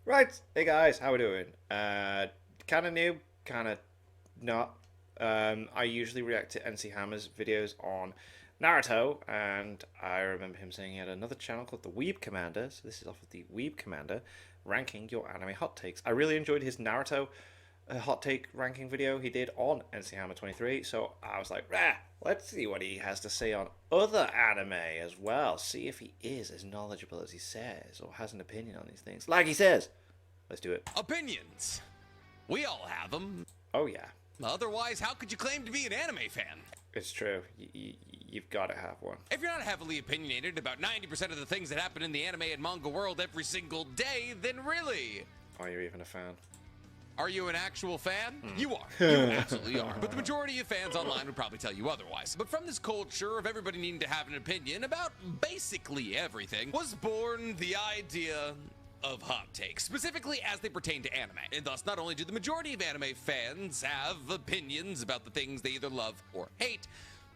Right, hey guys, how we doing? Kind of new, kind of not. I usually react to NC Hammer's videos on Naruto, and I remember him saying he had another channel called the Weeb Commander. So this is off of the Weeb Commander, ranking your anime hot takes. I really enjoyed his Naruto hot take ranking video he did on NC Hammer 23. So I was like, rah, let's see what he has to say on other anime as well. See if he is as knowledgeable as he says, or has an opinion on these things, like he says. Let's do it. Opinions. We all have them. Oh yeah, Otherwise, how could you claim to be an anime fan? it's true. You've got to have one. If you're not heavily opinionated about 90% of the things that happen in the anime and manga world every single day, then really, Are you even a fan? are you an actual fan? You are. You absolutely are. But the majority of fans online would probably tell you otherwise. But from this culture of everybody needing to have an opinion about basically everything was born the idea of hot takes, specifically as they pertain to anime. And thus, not only do the majority of anime fans have opinions about the things they either love or hate,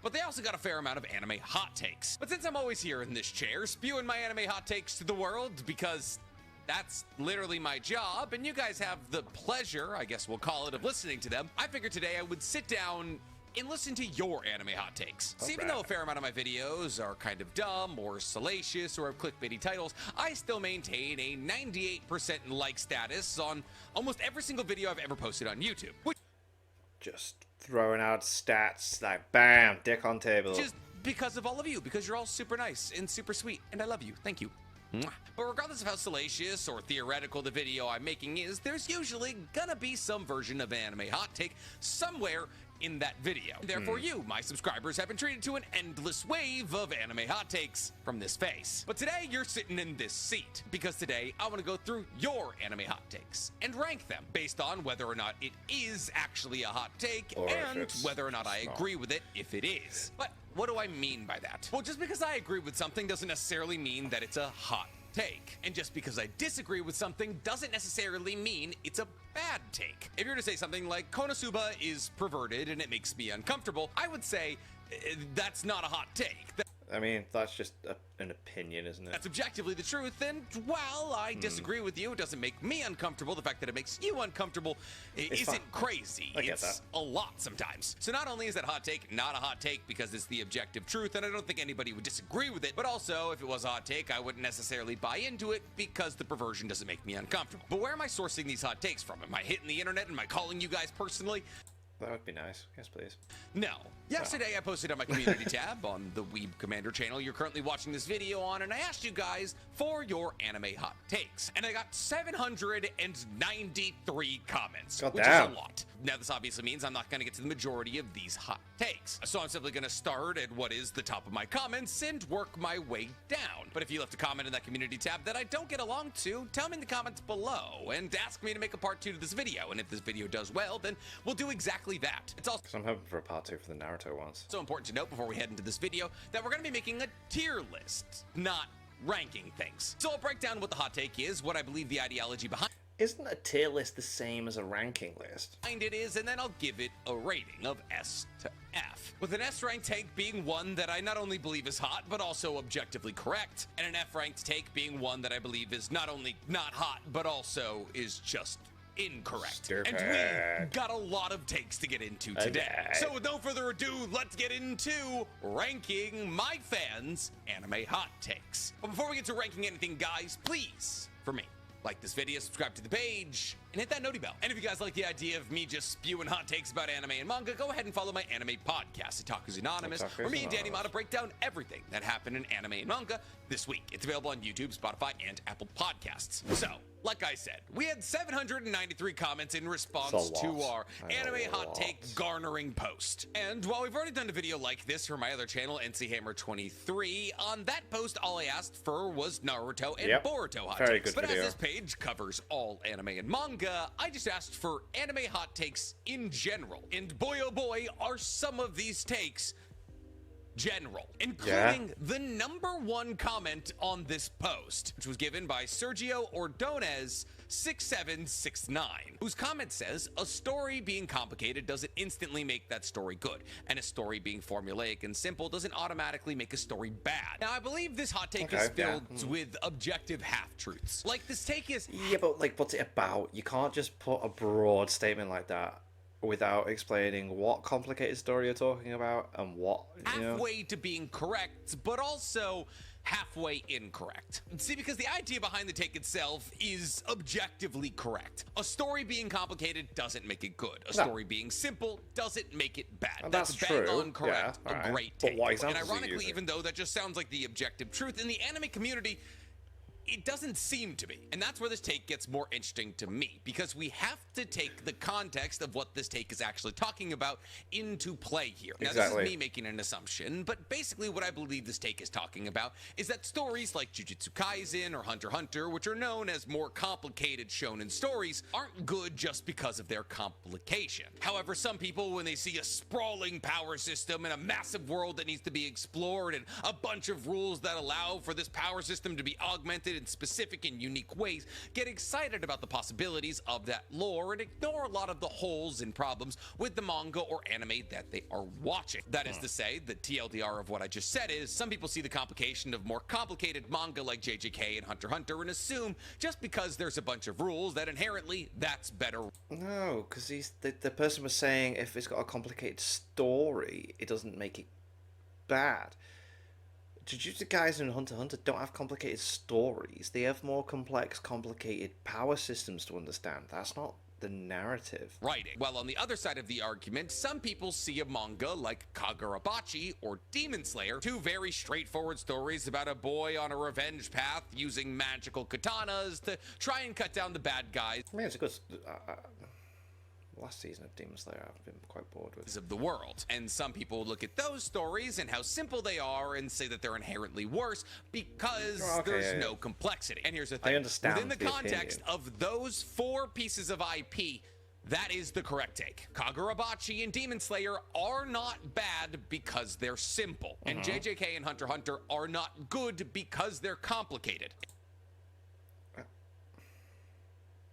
but they also got a fair amount of anime hot takes. But since I'm always here in this chair, spewing my anime hot takes to the world, because that's literally my job, and you guys have the pleasure, I guess we'll call it, of listening to them, I figured today I would sit down and listen to your anime hot takes. So even though a fair amount of my videos are kind of dumb or salacious or have clickbaity titles, I still maintain a 98% like status on almost every single video I've ever posted on YouTube, which Just throwing out stats like bam, dick on table. is because of all of you, because you're all super nice and super sweet, and I love you. Thank you. Mwah. But regardless of how salacious or theoretical the video I'm making is, there's usually gonna be some version of an anime hot take somewhere in that video. Therefore, you, my subscribers, have been treated to an endless wave of anime hot takes from this face. But today, you're sitting in this seat, because today, I want to go through your anime hot takes and rank them based on whether or not it is actually a hot take Or if and it's whether or not I not. agree with it if it is. But what do I mean by that? Well, just because I agree with something doesn't necessarily mean that it's a hot take. And just because I disagree with something doesn't necessarily mean it's a bad take. If you're to say something like Konosuba is perverted and it makes me uncomfortable, I would say that's not a hot take. I mean, that's just an opinion, isn't it? That's objectively the truth, and while I disagree with you, it doesn't make me uncomfortable. The fact that it makes you uncomfortable isn't fine. crazy. I get It's that. a lot sometimes. So not only is that hot take not a hot take because it's the objective truth, and I don't think anybody would disagree with it, but also if it was a hot take, I wouldn't necessarily buy into it because the perversion doesn't make me uncomfortable. But where am I sourcing these hot takes from? Am I hitting the internet? Am I calling you guys personally? That would be nice. Yes, please. No. Yesterday, I posted on my community tab on the Weeb Commander channel you're currently watching this video on, and I asked you guys for your anime hot takes. And I got 793 comments, God which damn. is a lot. Now, this obviously means I'm not going to get to the majority of these hot takes. So I'm simply going to start at what is the top of my comments and work my way down. But if you left a comment in that community tab that I don't get along to, tell me in the comments below and ask me to make a part 2 to this video. And if this video does well, then we'll do exactly that. It's also Because I'm hoping for a part 2 for the Naruto ones. so important to note before we head into this video that we're going to be making a tier list, not ranking things. So I'll break down what the hot take is, what I believe the ideology behind Isn't a tier list the same as a ranking list? it is, and then I'll give it a rating of S to F. With an S-ranked take being one that I not only believe is hot, but also objectively correct, and an F-ranked take being one that I believe is not only not hot, but also is just incorrect. Stupid. And we got a lot of takes to get into today. Okay. So with no further ado, let's get into ranking my fans' anime hot takes. But before we get to ranking anything, guys, please, for me, like this video, subscribe to the page, and hit that noti bell. And if you guys like the idea of me just spewing hot takes about anime and manga, go ahead and follow my anime podcast, Otaku's Anonymous, Otaku's where me and Danny Anonymous. Mata break down everything that happened in anime and manga this week. It's available on YouTube, Spotify, and Apple Podcasts. So, like I said, we had 793 comments in response That's a to lot. our That's a anime hot lot. take garnering post. And while we've already done a video like this for my other channel, NC Hammer 23, on that post, all I asked for was Naruto and Yep. Boruto hot Very takes. good But video. as this page covers all anime and manga, I just asked for anime hot takes in general. And boy oh boy, are some of these takes general, including the #1 comment on this post, which was given by Sergio Ordonez 6769, whose comment says, a story being complicated doesn't instantly make that story good, and a story being formulaic and simple doesn't automatically make a story bad. Now, I believe this hot take is filled with objective half-truths. Like, this take is... Yeah, but, like, what's it about? You can't just put a broad statement like that without explaining what complicated story you're talking about and what, you know? Halfway to being correct, but also halfway incorrect. See, because the idea behind the take itself is objectively correct. A story being complicated doesn't make it good. A story being simple doesn't make it bad. That's bang on correct. A great take. And ironically, even though that just sounds like the objective truth, in the anime community, it doesn't seem to be. And that's where this take gets more interesting to me, because we have to take the context of what this take is actually talking about into play here. Now, this is me making an assumption, but basically what I believe this take is talking about is that stories like Jujutsu Kaisen or Hunter x Hunter, which are known as more complicated shonen stories, aren't good just because of their complication. However, some people, when they see a sprawling power system and a massive world that needs to be explored and a bunch of rules that allow for this power system to be augmented in specific and unique ways, get excited about the possibilities of that lore and ignore a lot of the holes and problems with the manga or anime that they are watching. That is to say, the TLDR of what I just said is, some people see the complication of more complicated manga like JJK and Hunter x Hunter and assume just because there's a bunch of rules that inherently that's better. No, because the person was saying if it's got a complicated story, it doesn't make it bad. Jujutsu Kaisen and Hunter x Hunter don't have complicated stories. They have more complex, complicated power systems to understand. That's not the narrative. Writing. While on the other side of the argument, some people see a manga like Kagurabachi or Demon Slayer, two very straightforward stories about a boy on a revenge path using magical katanas to try and cut down the bad guys. I mean, it's a good... last season of Demon Slayer I've been quite bored with. Of the world. And some people look at those stories and how simple they are and say that they're inherently worse because there's no complexity. And here's the thing. I understand within the context of those 4 pieces of IP, that is the correct take. Kagurabachi and Demon Slayer are not bad because they're simple. And JJK and Hunter x Hunter are not good because they're complicated.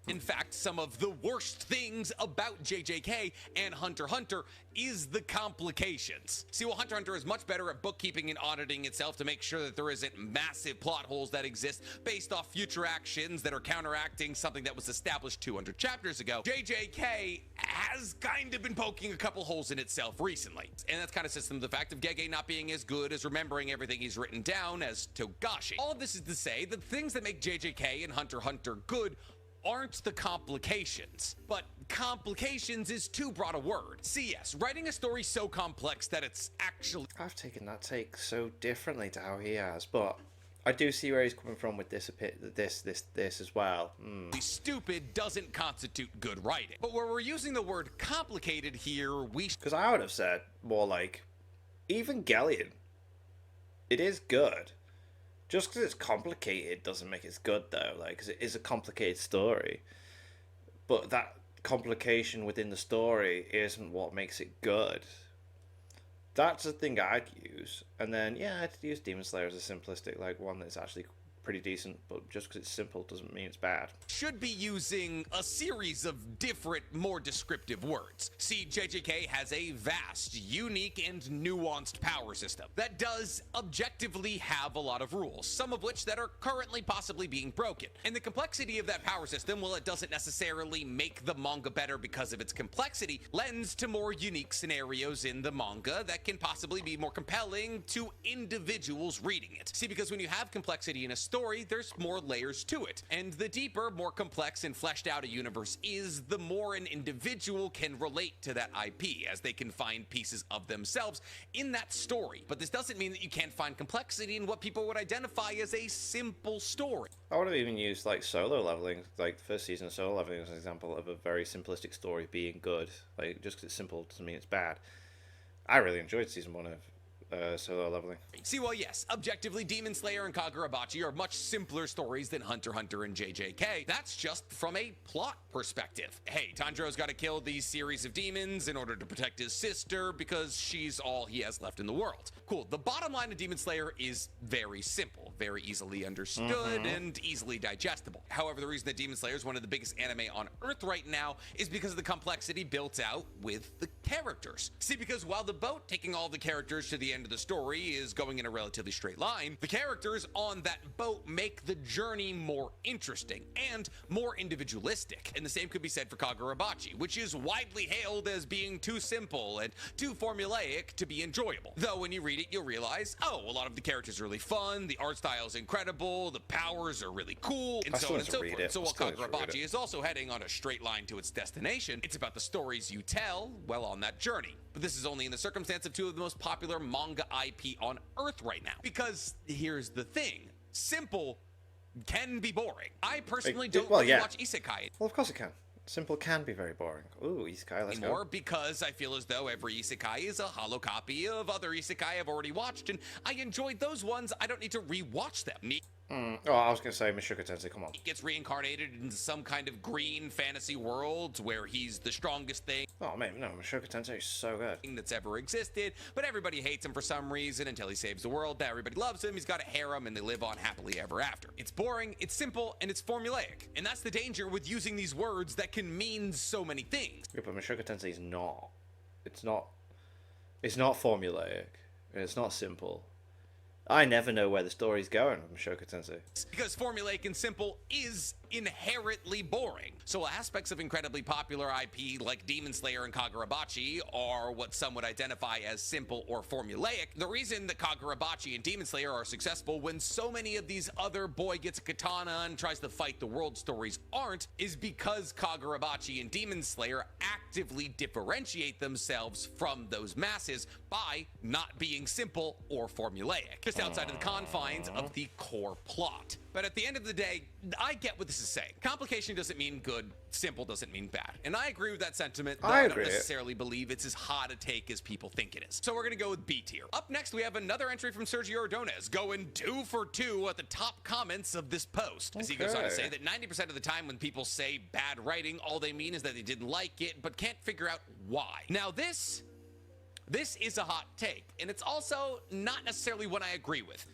In fact, some of the worst things about JJK and Hunter x Hunter is the complications. See, while Hunter x Hunter is much better at bookkeeping and auditing itself to make sure that there isn't massive plot holes that exist based off future actions that are counteracting something that was established 200 chapters ago, JJK has kind of been poking a couple holes in itself recently. And that's kind of system the fact of Gege not being as good as remembering everything he's written down as Togashi. All of this is to say that the things that make JJK and Hunter x Hunter good aren't the complications, but complications is too broad a word. CS, writing a story so complex that it's actually... I've taken that take so differently to how he has, but I do see where he's coming from with this as well. Stupid doesn't constitute good writing. But where we're using the word complicated here, because I would have said more like, even Gellion, it is good. Just because it's complicated doesn't make it good, though. Like, because it is a complicated story, but that complication within the story isn't what makes it good. That's the thing I'd use, and then I'd use Demon Slayer as a simplistic, like, one that's actually pretty decent, but just because it's simple doesn't mean it's bad. Should be using a series of different, more descriptive words. See, JJK has a vast, unique, and nuanced power system that does objectively have a lot of rules, some of which that are currently possibly being broken. And the complexity of that power system, while it doesn't necessarily make the manga better because of its complexity, lends to more unique scenarios in the manga that can possibly be more compelling to individuals reading it. See, because when you have complexity in a story, there's more layers to it. And the deeper, more complex, and fleshed out a universe is, the more an individual can relate to that IP, as they can find pieces of themselves in that story. But this doesn't mean that you can't find complexity in what people would identify as a simple story. I would have even used, like, Solo Leveling, like, the first season of Solo Leveling as an example of a very simplistic story being good. Like, just because it's simple doesn't mean it's bad. I really enjoyed season 1 of solo leveling. See, well, yes, objectively, Demon Slayer and Kagurabachi are much simpler stories than Hunter x Hunter and JJK. That's just from a plot perspective. Hey, Tanjiro's got to kill these series of demons in order to protect his sister because she's all he has left in the world. Cool. The bottom line of Demon Slayer is very simple, very easily understood, and easily digestible. However, the reason that Demon Slayer is one of the biggest anime on Earth right now is because of the complexity built out with the characters. See, because while the boat taking all the characters to the end of the story is going in a relatively straight line, the characters on that boat make the journey more interesting and more individualistic. And the same could be said for Kagurabachi, which is widely hailed as being too simple and too formulaic to be enjoyable. Though when you read it, you'll realize, oh, a lot of the characters are really fun, the art style is incredible, the powers are really cool, and so on and so forth. So while Kagurabachi is also heading on a straight line to its destination, it's about the stories you tell while on that journey. But this is only in the circumstance of two of the most popular manga IP on Earth right now. Because here's the thing, simple can be boring. I personally don't really watch isekai. Well, of course it can. Simple can be very boring. Ooh, isekai, let's go. Because I feel as though every isekai is a hollow copy of other isekai I've already watched, and I enjoyed those ones. I don't need to rewatch them. Oh, I was going to say Mushoku Tensei, come on. He gets reincarnated into some kind of green fantasy world where he's the strongest thing. Oh, man, no, Mushoku Tensei is so good. That's ever existed, but everybody hates him for some reason until he saves the world. Now everybody loves him, he's got a harem, and they live on happily ever after. It's boring, it's simple, and it's formulaic. And that's the danger with using these words that can mean so many things. Yeah, but Mushoku Tensei is not. It's not formulaic. It's not simple. I never know where the story's going with Mushoku Tensei. Because formulaic and simple is inherently boring. So aspects of incredibly popular IP like Demon Slayer and Kagurabachi are what some would identify as simple or formulaic. The reason that Kagurabachi and Demon Slayer are successful when so many of these other boy gets a katana and tries to fight the world stories aren't is because Kagurabachi and Demon Slayer actively differentiate themselves from those masses by not being simple or formulaic, just outside of the confines of the core plot. But at the end of the day, I get what this is saying. Complication doesn't mean good, simple doesn't mean bad. And I agree with that sentiment, though I don't necessarily believe it's as hot a take as people think it is. So we're gonna go with B tier. Up next, we have another entry from Sergio Ordonez, going 2 for 2 at the top comments of this post. As he goes on to say that 90% of the time when people say bad writing, all they mean is that they didn't like it, but can't figure out why. Now this is a hot take, and it's also not necessarily one I agree with.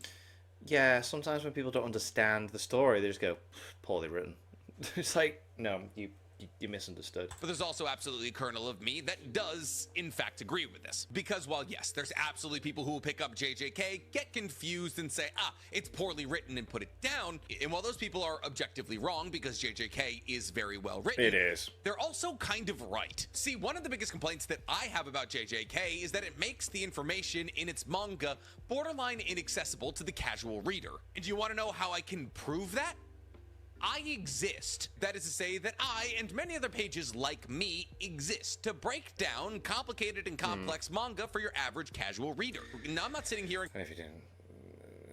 Yeah, sometimes when people don't understand the story, they just go, poorly written. It's like, no, you misunderstood. But there's also absolutely a kernel of me that does, in fact, agree with this. Because while, yes, there's absolutely people who will pick up JJK, get confused and say, it's poorly written and put it down. And while those people are objectively wrong because JJK is very well written. It is. They're also kind of right. See, one of the biggest complaints that I have about JJK is that it makes the information in its manga borderline inaccessible to the casual reader. And do you want to know how I can prove that? I exist. That is to say that I and many other pages like me exist to break down complicated and complex manga for your average casual reader. Now, I'm not sitting here and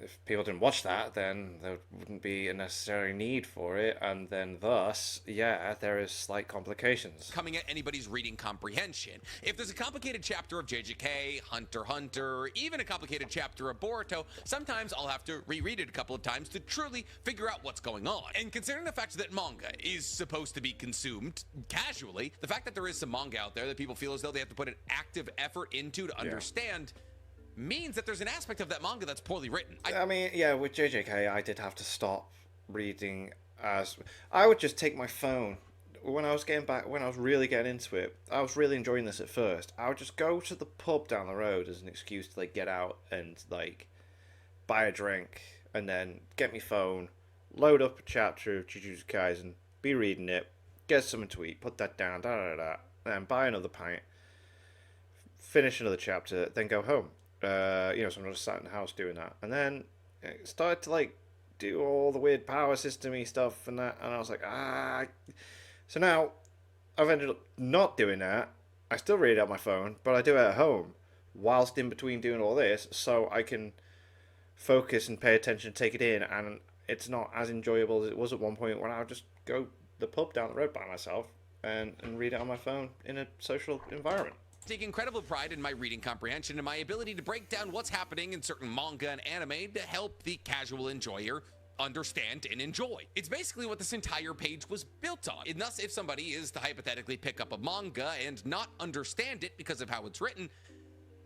if people didn't watch that, then there wouldn't be a necessary need for it, and then thus, yeah, there is slight complications. Coming at anybody's reading comprehension. If there's a complicated chapter of JJK, Hunter x Hunter, even a complicated chapter of Boruto, sometimes I'll have to reread it a couple of times to truly figure out what's going on. And considering the fact that manga is supposed to be consumed casually, the fact that there is some manga out there that people feel as though they have to put an active effort into to understand means that there's an aspect of that manga that's poorly written. I mean, yeah, with JJK, I did have to stop reading as... I would just take my phone. When I was really getting into it, I was really enjoying this at first. I would just go to the pub down the road as an excuse to, like, get out and, like, buy a drink, and then get my phone, load up a chapter of Jujutsu Kaisen, be reading it, get something to eat, put that down, then buy another pint, finish another chapter, then go home. So I'm just sat in the house doing that. And then it started to, like, do all the weird power system-y stuff and that. And I was like, So now, I've ended up not doing that. I still read it on my phone, but I do it at home. Whilst in between doing all this, so I can focus and pay attention, take it in. And it's not as enjoyable as it was at one point when I would just go to the pub down the road by myself and read it on my phone in a social environment. take incredible pride in my reading comprehension and my ability to break down what's happening in certain manga and anime to help the casual enjoyer understand and enjoy. It's basically what this entire page was built on. And thus, if somebody is to hypothetically pick up a manga and not understand it because of how it's written,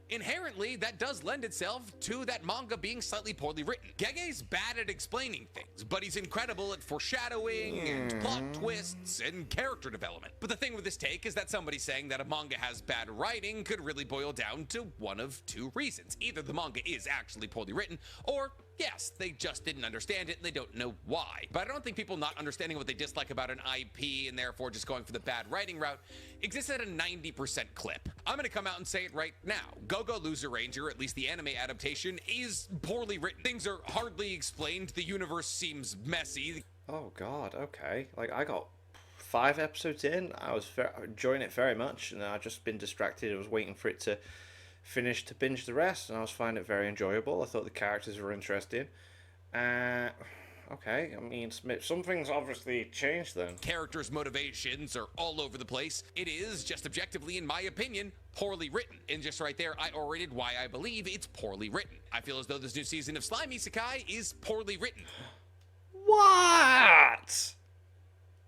inherently, that does lend itself to that manga being slightly poorly written. Gege's bad at explaining things, but he's incredible at foreshadowing and plot twists and character development. But the thing with this take is that somebody saying that a manga has bad writing could really boil down to one of two reasons. Either the manga is actually poorly written, or yes, they just didn't understand it and they don't know why. But I don't think people not understanding what they dislike about an IP and therefore just going for the bad writing route exists at a 90% clip. I'm gonna come out and say it right now. Go-Go Loser Ranger, at least the anime adaptation, is poorly written. Things are hardly explained. The universe seems messy. Oh god, okay. Like, I got 5 episodes in, I was enjoying it very much, and I'd just been distracted. I was waiting for it to finish to binge the rest, and I was finding it very enjoyable. I thought the characters were interesting. Okay, I mean, something's obviously changed then. Characters' motivations are all over the place. It is, just objectively, in my opinion, poorly written. And just right there, I orated why I believe it's poorly written. I feel as though this new season of Slime Isekai is poorly written. What?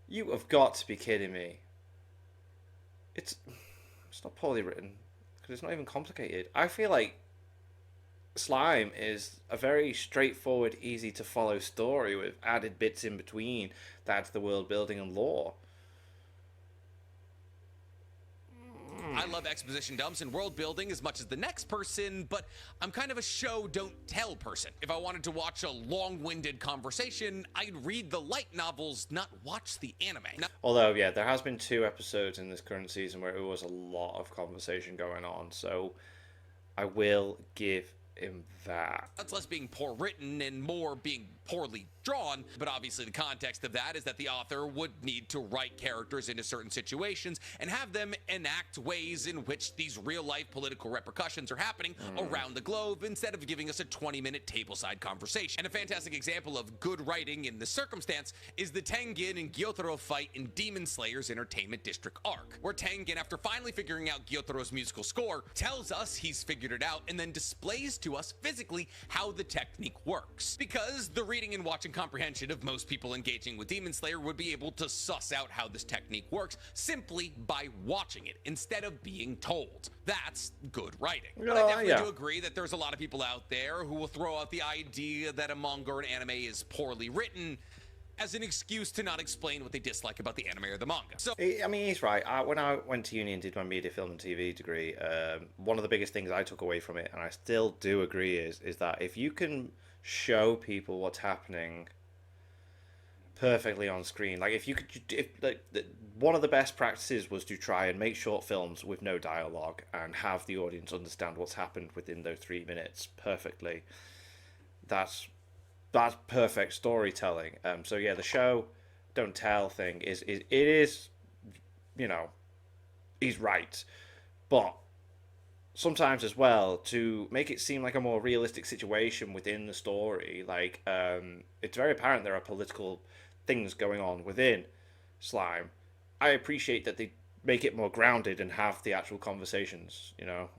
You have got to be kidding me. It's not poorly written, because it's not even complicated. I feel like Slime is a very straightforward, easy to follow story with added bits in between that add to the world building and lore. I love exposition dumps and world building as much as the next person, but I'm kind of a show don't tell person. If I wanted to watch a long-winded conversation, I'd read the light novels, not watch the anime. Although, yeah, there has been 2 episodes in this current season where it was a lot of conversation going on, so I will give him that. That's less being poor written and more being poorly drawn, but obviously the context of that is that the author would need to write characters into certain situations and have them enact ways in which these real-life political repercussions are happening around the globe instead of giving us a 20-minute tableside conversation. And a fantastic example of good writing in this circumstance is the Tengen and Gyotaro fight in Demon Slayer's Entertainment District arc, where Tengen, after finally figuring out Gyotaro's musical score, tells us he's figured it out and then displays to us physically how the technique works. Because the reading and watching comprehension of most people engaging with Demon Slayer would be able to suss out how this technique works simply by watching it instead of being told. That's good writing. But I definitely do agree that there's a lot of people out there who will throw out the idea that a manga or an anime is poorly written as an excuse to not explain what they dislike about the anime or the manga. So, I mean, he's right. When I went to uni and did my media, film, and TV degree, one of the biggest things I took away from it, and I still do agree, is that if you can show people what's happening perfectly on screen, like one of the best practices was to try and make short films with no dialogue and have the audience understand what's happened within those 3 minutes perfectly. That's perfect storytelling. So yeah, the show don't tell thing is you know, he's right, but sometimes as well, to make it seem like a more realistic situation within the story, like it's very apparent there are political things going on within Slime. I appreciate that they make it more grounded and have the actual conversations, you know,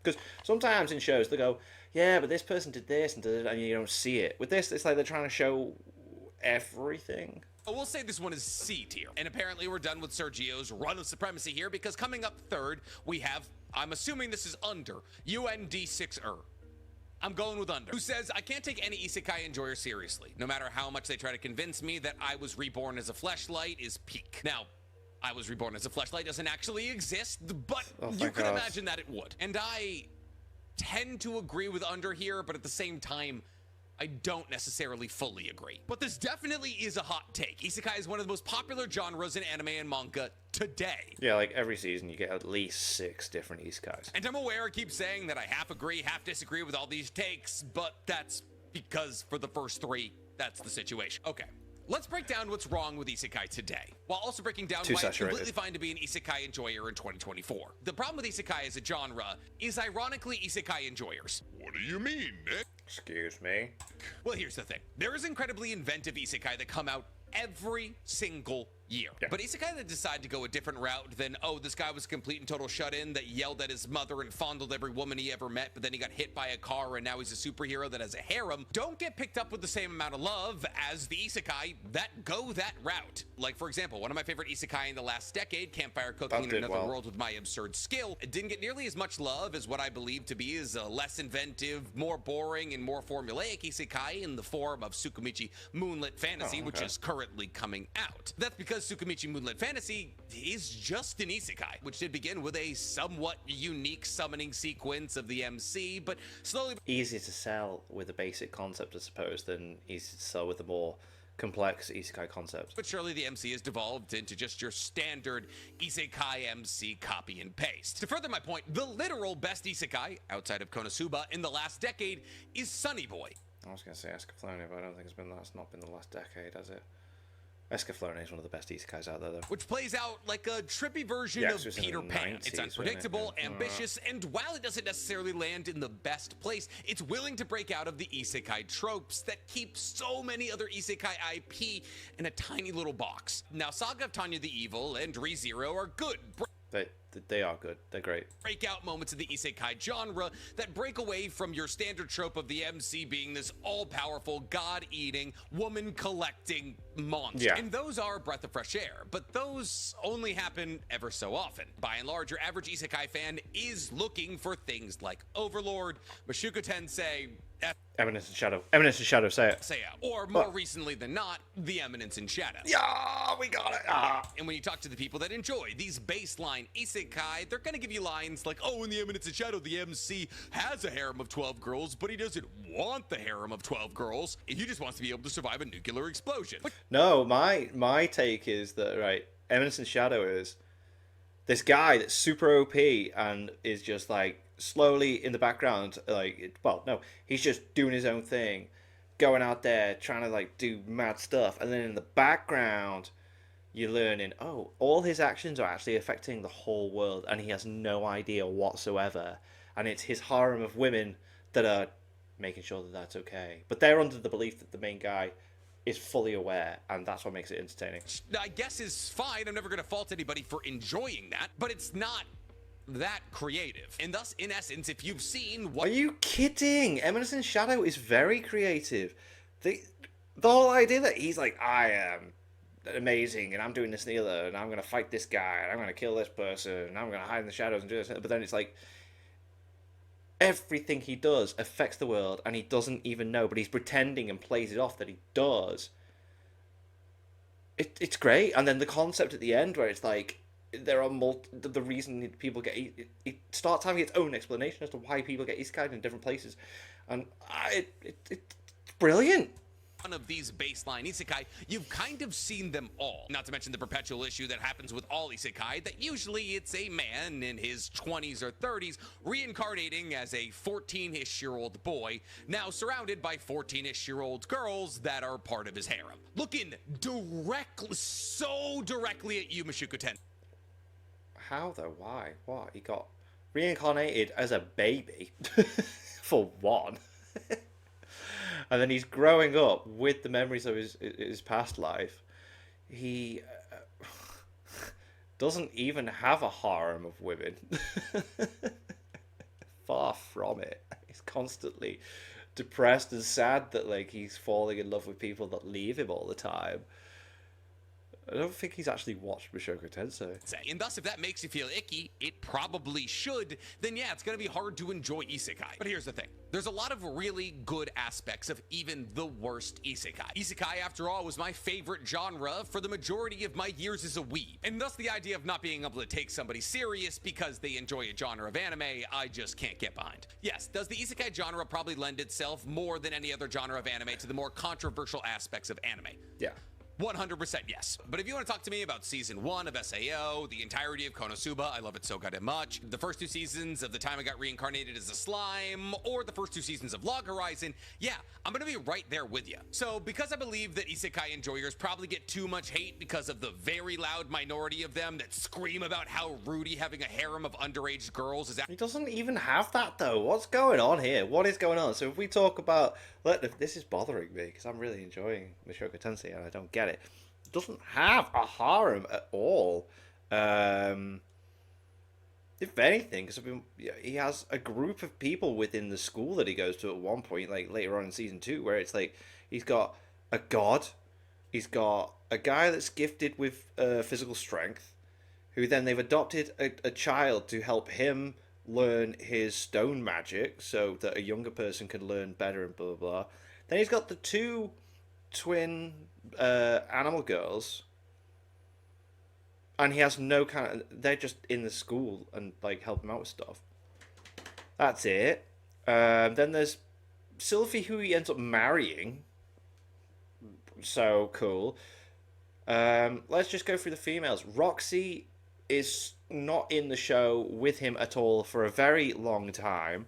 because sometimes in shows they go, yeah, but this person did this and you don't see it. With this, it's like they're trying to show everything. We'll say this one is C tier. And apparently we're done with Sergio's run of supremacy here, because coming up third, we have, I'm assuming this is under, UND6er. I'm going with under. Who says, I can't take any isekai enjoyer seriously, no matter how much they try to convince me that I Was Reborn as a Fleshlight is peak. Now, I Was Reborn as a Fleshlight doesn't actually exist, but you can imagine that it would. And I tend to agree with under here, but at the same time, I don't necessarily fully agree. But this definitely is a hot take. Isekai is one of the most popular genres in anime and manga today. Yeah, like every season you get at least 6 different isekais. And I'm aware I keep saying that I half agree, half disagree with all these takes, but that's because for the first 3, that's the situation. Okay. Let's break down what's wrong with isekai today, while also breaking down why it's completely fine to be an isekai enjoyer in 2024. The problem with isekai as a genre is ironically isekai enjoyers. What do you mean, Nick? Excuse me? Well, here's the thing. There is incredibly inventive isekai that come out every single year. Yeah. But isekai that decide to go a different route than, oh, this guy was a complete and total shut-in that yelled at his mother and fondled every woman he ever met, but then he got hit by a car and now he's a superhero that has a harem, don't get picked up with the same amount of love as the isekai that go that route. Like, for example, one of my favorite isekai in the last decade, Campfire Cooking in Another World with My Absurd Skill, it didn't get nearly as much love as what I believe to be is a less inventive, more boring, and more formulaic isekai in the form of Tsukimichi Moonlit Fantasy, which is currently coming out. That's because Tsukimichi Moonlit Fantasy is just an isekai, which did begin with a somewhat unique summoning sequence of the MC, but slowly... Easier to sell with a basic concept, I suppose, than easy to sell with a more complex isekai concept. But surely the MC has devolved into just your standard isekai MC copy and paste. To further my point, the literal best isekai, outside of Konosuba, in the last decade is Sunny Boy. I was going to say Escaflowne, but I don't think it's not been the last decade, has it? Escaflowne is one of the best isekais out there, though. Which plays out like a trippy version of Peter Pan. It's unpredictable, ambitious, and while it doesn't necessarily land in the best place, it's willing to break out of the isekai tropes that keep so many other isekai IP in a tiny little box. Now, Saga of Tanya the Evil and ReZero are good. They are good. They're great. Breakout moments of the isekai genre that break away from your standard trope of the MC being this all-powerful, god-eating, woman-collecting monster. Yeah. And those are a breath of fresh air, but those only happen ever so often. By and large, your average isekai fan is looking for things like Overlord, Mushoku Tensei, Eminence in Shadow. Eminence in Shadow, say it. Or more recently than not, The Eminence in Shadow. Yeah, we got it. And when you talk to the people that enjoy these baseline isekai, they're gonna give you lines like, oh, in The Eminence in Shadow, the MC has a harem of 12 girls, but he doesn't want the harem of 12 girls. He just wants to be able to survive a nuclear explosion. No, my take is that, right, Eminence in Shadow is this guy that's super OP and is just like slowly in the background, like, well, no, he's just doing his own thing, going out there trying to like do mad stuff, and then in the background you're learning, oh, all his actions are actually affecting the whole world and he has no idea whatsoever, and it's his harem of women that are making sure that that's okay, but they're under the belief that the main guy is fully aware, and that's what makes it entertaining. I guess is fine. I'm never going to fault anybody for enjoying that, but it's not that creative. And thus, in essence, if you've seen what... Are you kidding? Eminence in Shadow is very creative. The whole idea that he's like, I am amazing, and I'm doing this and the other, and I'm going to fight this guy, and I'm going to kill this person, and I'm going to hide in the shadows and do this, but then it's like, everything he does affects the world, and he doesn't even know, but he's pretending and plays it off that he does. It's great. And then the concept at the end where it's like, there are the reason people get it starts having its own explanation as to why people get isekai in different places, and it's brilliant. One of these baseline isekai, you've kind of seen them all. Not to mention the perpetual issue that happens with all isekai, that usually it's a man in his 20s or 30s reincarnating as a 14-ish-year-old boy, now surrounded by 14-ish-year-old girls that are part of his harem. Looking so directly at you, Mushoku Tensei. How though? Why? What? He got reincarnated as a baby, for one. And then he's growing up with the memories of his past life. He doesn't even have a harem of women. Far from it. He's constantly depressed and sad that like he's falling in love with people that leave him all the time. I don't think he's actually watched Mushoku Tensei. And thus, if that makes you feel icky, it probably should, then yeah, it's going to be hard to enjoy isekai. But here's the thing. There's a lot of really good aspects of even the worst isekai. Isekai, after all, was my favorite genre for the majority of my years as a weeb. And thus, the idea of not being able to take somebody serious because they enjoy a genre of anime, I just can't get behind. Yes, does the isekai genre probably lend itself more than any other genre of anime to the more controversial aspects of anime? Yeah. 100% yes. But if you want to talk to me about season 1 of SAO, the entirety of Konosuba, I love it so goddamn much, the first 2 seasons of The Time I Got Reincarnated as a Slime, or the first 2 seasons of Log Horizon, yeah, I'm gonna be right there with you. So because I believe that isekai enjoyers probably get too much hate because of the very loud minority of them that scream about how Rudy having a harem of underage girls is... He doesn't even have that though. What's going on here? What is going on? So if we talk about... This is bothering me because I'm really enjoying Mushoku Tensei and I don't get it. doesn't have a harem at all. If anything, because he has a group of people within the school that he goes to at one point, like later on in season 2, where it's like he's got a god, he's got a guy that's gifted with physical strength, who then they've adopted a child to help him learn his stone magic so that a younger person can learn better and blah blah blah. Then he's got the 2 twin animal girls, and he has no kind of, they're just in the school and like help him out with stuff. That's it. Then there's Sylvie, who he ends up marrying. So cool. Let's just go through the females. Roxy is not in the show with him at all for a very long time.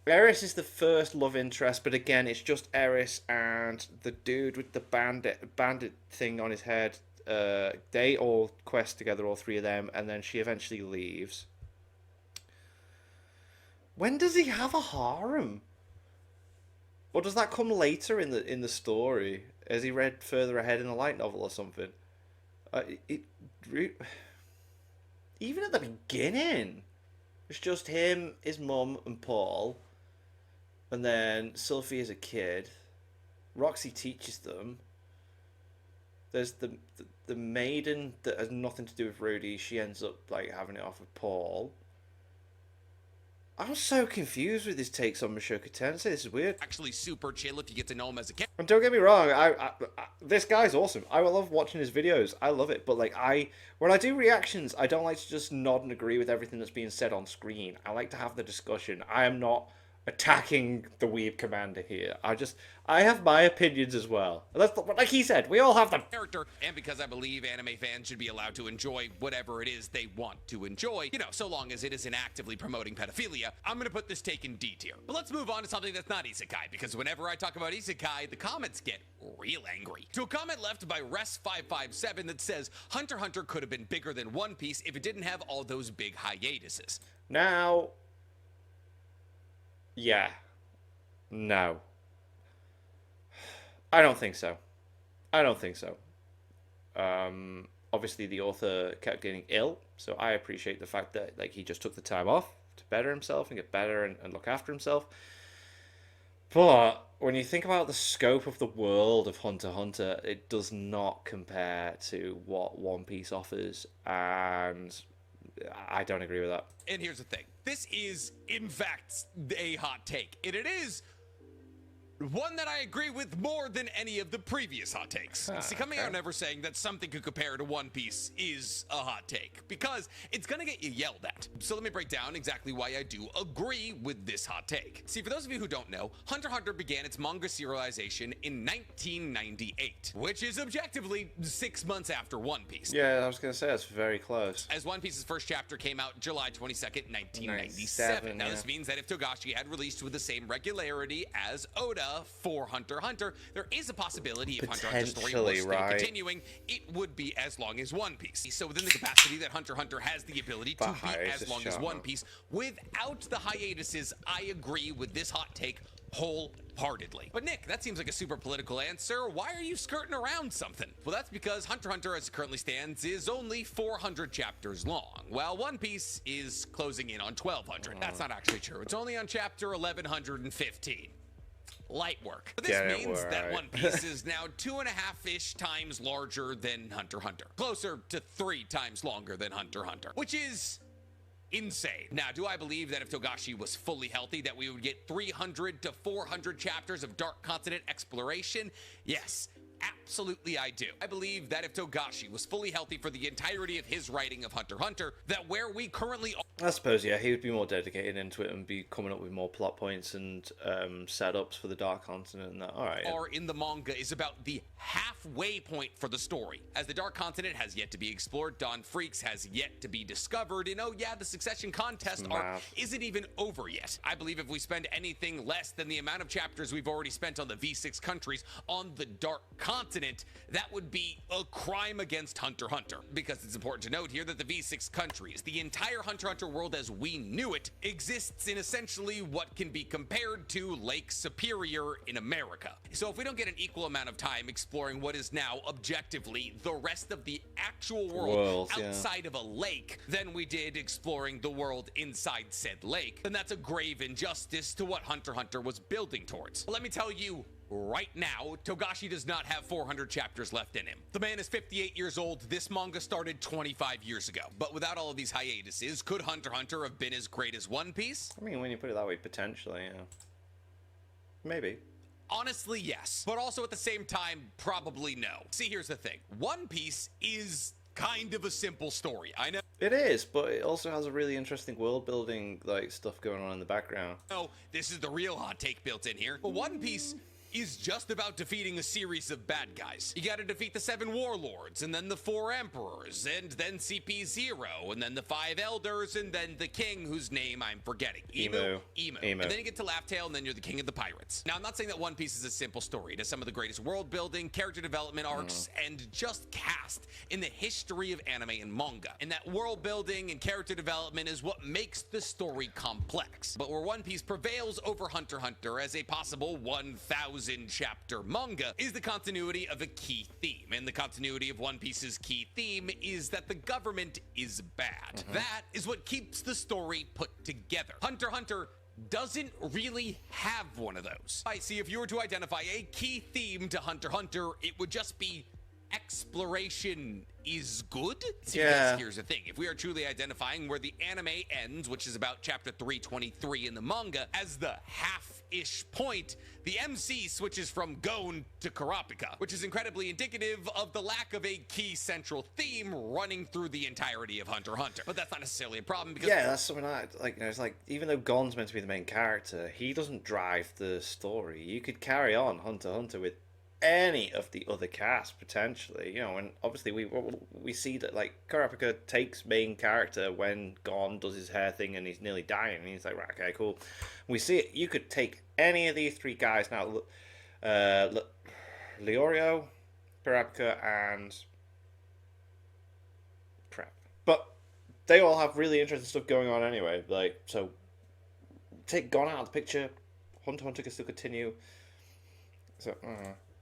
Eris is the first love interest, but again, it's just Eris and the dude with the bandit thing on his head. They all quest together, all 3 of them, and then she eventually leaves. When does he have a harem? Or does that come later in the story? Has he read further ahead in the light novel or something? Even at the beginning, it's just him, his mum, and Paul. And then Sylvie is a kid. Roxy teaches them. There's the maiden that has nothing to do with Rudy. She ends up like having it off with Paul. I'm so confused with his takes on Mushoku Tensei. This is weird. Actually super chill if you get to know him as a character. And don't get me wrong, I this guy's awesome. I love watching his videos. I love it. But like when I do reactions, I don't like to just nod and agree with everything that's being said on screen. I like to have the discussion. I am not attacking the Weeb Commander here. I have my opinions as well. That's like he said, we all have them. Character, and because I believe anime fans should be allowed to enjoy whatever it is they want to enjoy, you know, so long as it isn't actively promoting pedophilia, I'm gonna put this take in D tier. But let's move on to something that's not isekai, because whenever I talk about isekai, the comments get real angry. To a comment left by Res557 that says, Hunter x Hunter could have been bigger than One Piece if it didn't have all those big hiatuses. Now, yeah. No. I don't think so. Obviously the author kept getting ill, so I appreciate the fact that like he just took the time off to better himself and get better and look after himself. But when you think about the scope of the world of Hunter x Hunter, it does not compare to what One Piece offers, and I don't agree with that. And here's the thing. This is, in fact, a hot take. And it is one that I agree with more than any of the previous hot takes. See, coming out never saying that something could compare to One Piece is a hot take, because it's gonna get you yelled at. So let me break down exactly why I do agree with this hot take. See, for those of you who don't know, Hunter x Hunter began its manga serialization in 1998, which is objectively 6 months after One Piece. Yeah, I was gonna say that's very close. As One Piece's first chapter came out July 22nd, 1997. Now, this means that if Togashi had released with the same regularity as Oda for Hunter x Hunter, there is a possibility if Hunter x Hunter's story was still continuing, it would be as long as One Piece. So within the capacity that Hunter x Hunter has the ability to be as long as One Piece, without the hiatuses, I agree with this hot take wholeheartedly. But Nick, that seems like a super political answer. Why are you skirting around something? Well, that's because Hunter x Hunter, as it currently stands, is only 400 chapters long, while One Piece is closing in on 1,200. That's not actually true. It's only on chapter 1,115. Light work. But this means that One Piece is now 2.5-ish times larger than Hunter x Hunter. Closer to 3 times longer than Hunter x Hunter, which is insane. Now, do I believe that if Togashi was fully healthy that we would get 300 to 400 chapters of Dark Continent exploration? Yes. Absolutely, I do. I believe that if Togashi was fully healthy for the entirety of his writing of Hunter x Hunter, that where we currently are... I suppose, yeah, he would be more dedicated into it and be coming up with more plot points and setups for the Dark Continent and that. All right. Or in the manga is about the halfway point for the story. As the Dark Continent has yet to be explored, Dawn Freaks has yet to be discovered, and oh yeah, the Succession Contest arc isn't even over yet. I believe if we spend anything less than the amount of chapters we've already spent on the V6 countries on the Dark continent, that would be a crime against Hunter x Hunter. Because it's important to note here that the V6 countries, the entire Hunter x Hunter world as we knew it, exists in essentially what can be compared to Lake Superior in America. So if we don't get an equal amount of time exploring what is now objectively the rest of the actual world outside of a lake than we did exploring the world inside said lake, then that's a grave injustice to what Hunter x Hunter was building towards. Let me tell you right now, Togashi does not have 400 chapters left in him. The man is 58 years old. This manga started 25 years ago. But without all of these hiatuses, could Hunter x Hunter have been as great as One Piece? I mean, when you put it that way, potentially, yeah. Maybe. Honestly, yes. But also at the same time, probably no. See, here's the thing. One Piece is kind of a simple story. I know. It is, but it also has a really interesting world building, like, stuff going on in the background. Oh, this is the real hot take built in here. But One Piece is just about defeating a series of bad guys. You gotta defeat the 7 warlords, and then the 4 emperors, and then CP0, and then the 5 elders, and then the king whose name I'm forgetting. Emu. And then you get to Laugh Tale, and then you're the king of the pirates. Now, I'm not saying that One Piece is a simple story. It has some of the greatest world building, character development arcs, and just cast in the history of anime and manga. And that world building and character development is what makes the story complex. But where One Piece prevails over Hunter x Hunter as a possible 1,000 chapter manga is the continuity of a key theme. And the continuity of One Piece's key theme is that the government is bad. That is what keeps the story put together. Hunter x Hunter doesn't really have one of those. I see, if you were to identify a key theme to Hunter x Hunter, it would just be exploration is good. See, because here's the thing. If we are truly identifying where the anime ends, which is about chapter 323 in the manga, as the half-ish point, the MC switches from Gon to Kurapika, which is incredibly indicative of the lack of a key central theme running through the entirety of Hunter x Hunter. But that's not necessarily a problem because... Yeah, that's something like, it's like, even though Gon's meant to be the main character, he doesn't drive the story. You could carry on Hunter x Hunter with any of the other cast potentially, you know, and obviously we see that, like, Kurapika takes main character when Gon does his hair thing and he's nearly dying, and he's like, right, okay, cool. We see it. You could take any of these 3 guys now, Leorio, Kurapika, and Prep, but they all have really interesting stuff going on anyway. Like, so take Gon out of the picture, Hunter x Hunter can still continue. So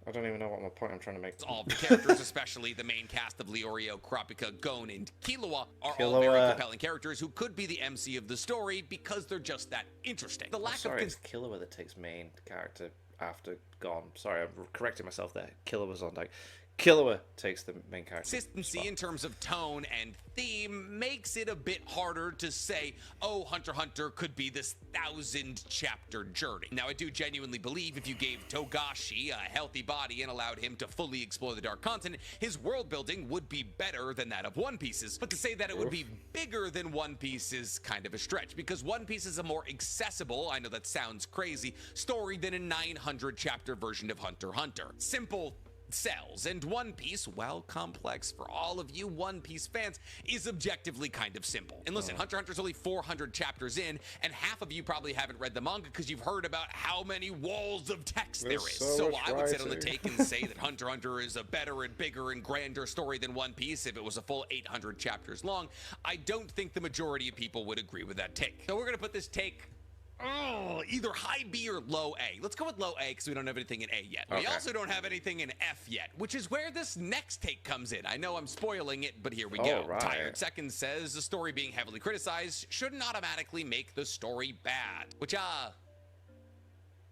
I don't even know what my point I'm trying to make. All the characters, especially the main cast of Leorio, Kurapika, Gon, and Killua, are all very compelling characters who could be the MC of the story because they're just that interesting. The lack of it's Killua that takes main character after Gon. Sorry, I'm correcting myself there. Killua's on deck. Killua takes the main character. Consistency in terms of tone and theme makes it a bit harder to say, oh, Hunter x Hunter could be this 1,000-chapter journey. Now, I do genuinely believe if you gave Togashi a healthy body and allowed him to fully explore the Dark Continent, his world building would be better than that of One Piece's. But to say that it would be bigger than One Piece is kind of a stretch, because One Piece is a more accessible, I know that sounds crazy, story than a 900-chapter version of Hunter x Hunter. Simple sells, and One Piece, while complex for all of you One Piece fans, is objectively kind of simple. And listen, Hunter x Hunter's only 400 chapters in, and half of you probably haven't read the manga because you've heard about how many walls of text there is. So I would sit on the take and say that Hunter x Hunter is a better and bigger and grander story than One Piece if it was a full 800 chapters long. I don't think the majority of people would agree with that take. So we're gonna put this take either high B or low A. Let's go with low A because we don't have anything in A yet. Okay. We also don't have anything in F yet, which is where this next take comes in. I know I'm spoiling it, but here we go. Right. Tired Second says the story being heavily criticized shouldn't automatically make the story bad, which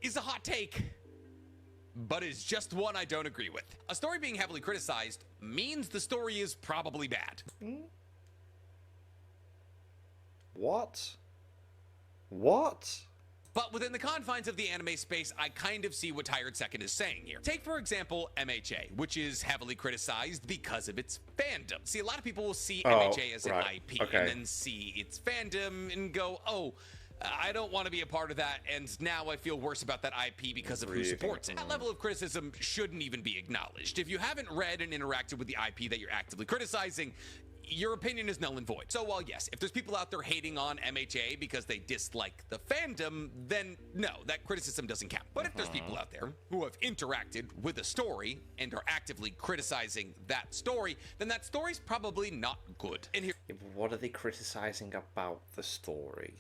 is a hot take, but is just one I don't agree with. A story being heavily criticized means the story is probably bad. What? But within the confines of the anime space, I kind of see what Tired Second is saying here. Take, for example, MHA, which is heavily criticized because of its fandom. See, a lot of people will see MHA as an IP and then see its fandom and go, oh, I don't want to be a part of that, and now I feel worse about that IP because of who supports it. That level of criticism shouldn't even be acknowledged. If you haven't read and interacted with the IP that you're actively criticizing, your opinion is null and void. So while yes, if there's people out there hating on MHA because they dislike the fandom, then no, that criticism doesn't count. But if there's people out there who have interacted with a story and are actively criticizing that story, then that story's probably not good. And here, Yeah, but what are they criticizing about the story?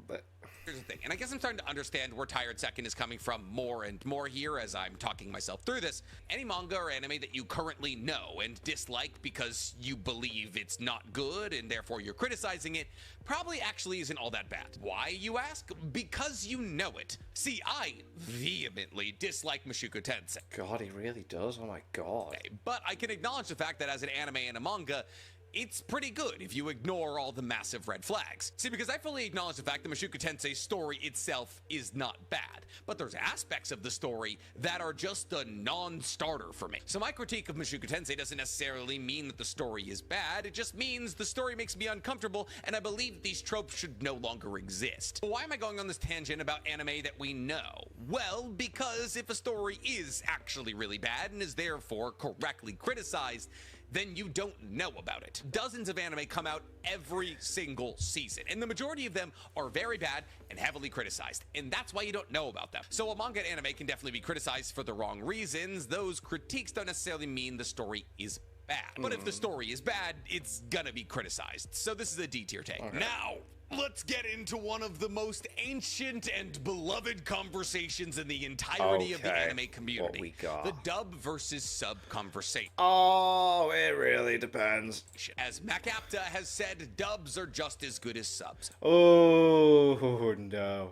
But here's the thing, and I guess I'm starting to understand where Tired Second is coming from more and more here as I'm talking myself through this. Any manga or anime that you currently know and dislike because you believe it's not good and therefore you're criticizing it probably actually isn't all that bad. Why, you ask? Because you know it. See, I vehemently dislike Mushoku Tensei. God, he really does. Oh my God. But I can acknowledge the fact that as an anime and a manga, it's pretty good if you ignore all the massive red flags. See, because I fully acknowledge the fact that Mushoku Tensei's story itself is not bad, but there's aspects of the story that are just a non-starter for me. So my critique of Mushoku Tensei doesn't necessarily mean that the story is bad, it just means the story makes me uncomfortable, and I believe these tropes should no longer exist. Why am I going on this tangent about anime that we know? Well, because if a story is actually really bad and is therefore correctly criticized, then you don't know about it. Dozens of anime come out every single season, and the majority of them are very bad and heavily criticized, and that's why you don't know about them. So a manga and anime can definitely be criticized for the wrong reasons. Those critiques don't necessarily mean the story is bad. But if the story is bad, it's gonna be criticized. So this is a D tier take. Okay. Now, let's get into one of the most ancient and beloved conversations in the entirety of the Okay, anime community. what we got? The dub versus sub conversation. Oh, it really depends. As MacApta has said, dubs are just as good as subs. Oh, no.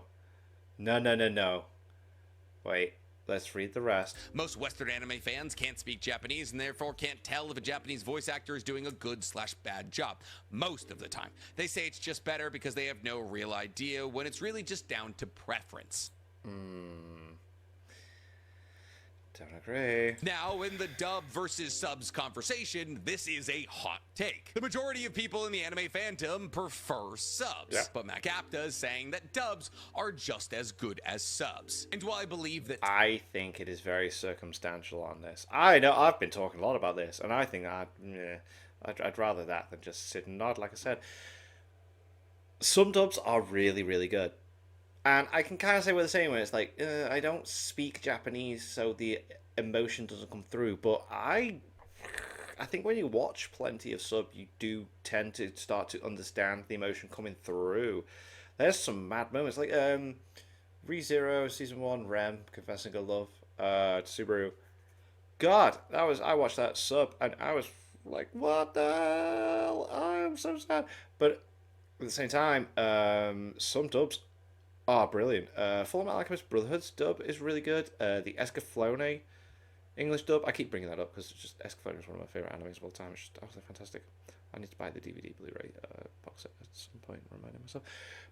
No. Wait, let's read the rest. Most Western anime fans can't speak Japanese and therefore can't tell if a Japanese voice actor is doing a good/bad job. Most of the time. They say it's just better because they have no real idea, when it's really just down to preference. Don't agree. Now, in the dub versus subs conversation, this is a hot take. The majority of people in the anime fandom prefer subs, Yeah. but MacApta is saying that dubs are just as good as subs. And while I believe that I think it is very circumstantial on this. I know I've been talking a lot about this, and I think I'd rather that than just sit and nod, like I said. Some dubs are really, really good. And I can kind of say what they're saying when it's like, I don't speak Japanese, so the emotion doesn't come through. But I think when you watch plenty of sub, you do tend to start to understand the emotion coming through. There's some mad moments, like ReZero, Season 1, Rem, Confessing a Love, Subaru. God, I watched that sub, and I was like, what the hell? I'm so sad. But at the same time, some dubs are brilliant. Full Metal Alchemist Brotherhood's dub is really good. The Escaflowne English dub, I keep bringing that up because just Escaflowne is one of my favorite animes of all time. It's just absolutely fantastic. I need to buy the DVD Blu-ray box set at some point, reminding myself.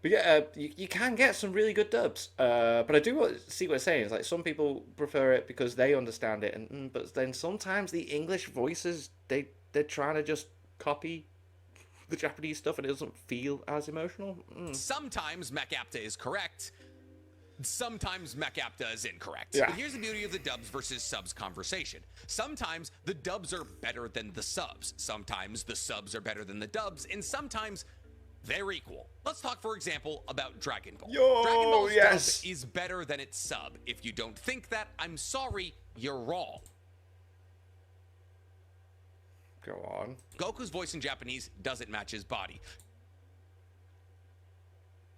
But yeah, you can get some really good dubs. But I do see what it's saying. It's like some people prefer it because they understand it, and but then sometimes the English voices they're trying to just copy the Japanese stuff and it doesn't feel as emotional. sometimes MacApta is correct, sometimes MacApta is incorrect. Yeah. But here's the beauty of the dubs versus subs conversation. Sometimes the dubs are better than the subs. Sometimes the subs are better than the dubs. And sometimes they're equal. Let's talk, for example, about Dragon Ball. Yo, Dragon Ball's yes. dub is better than its sub. If you don't think that, I'm sorry, you're wrong. Go on. Goku's voice in Japanese doesn't match his body.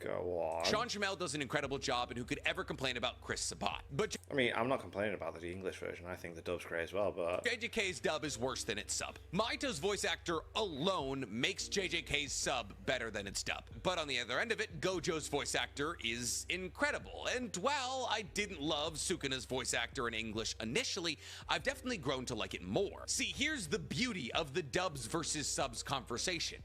Go on. Sean Chamel does an incredible job, and who could ever complain about Chris Sabat? But I mean, I'm not complaining about the English version. I think the dub's great as well, but JJK's dub is worse than its sub. Maito's voice actor alone makes JJK's sub better than its dub. But on the other end of it, Gojo's voice actor is incredible. And while I didn't love Sukuna's voice actor in English initially, I've definitely grown to like it more. See, here's the beauty of the dubs versus subs conversation.